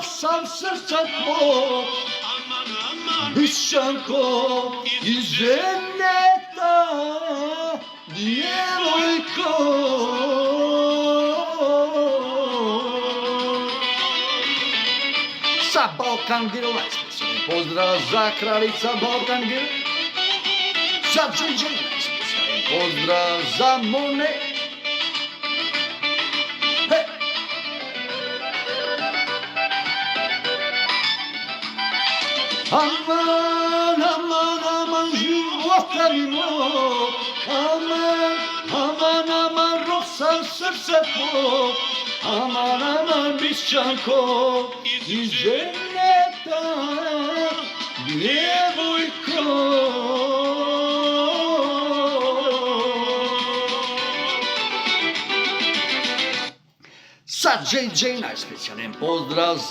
sam srca tvog, Bišćanko iz Ženeta, djevojko. Sa Balkan Girl, najspecijalni pozdrav za kraljica Balkan Girl, za JJ, najspecijalni pozdrav za Monet. Hey! Aman, aman, aman života mi mog, aman, aman, aman, rosam srce tvog, aman, aman, Bišćanko iz Ženeta, djevojko. Sa JJ, najspecijalni pozdrav za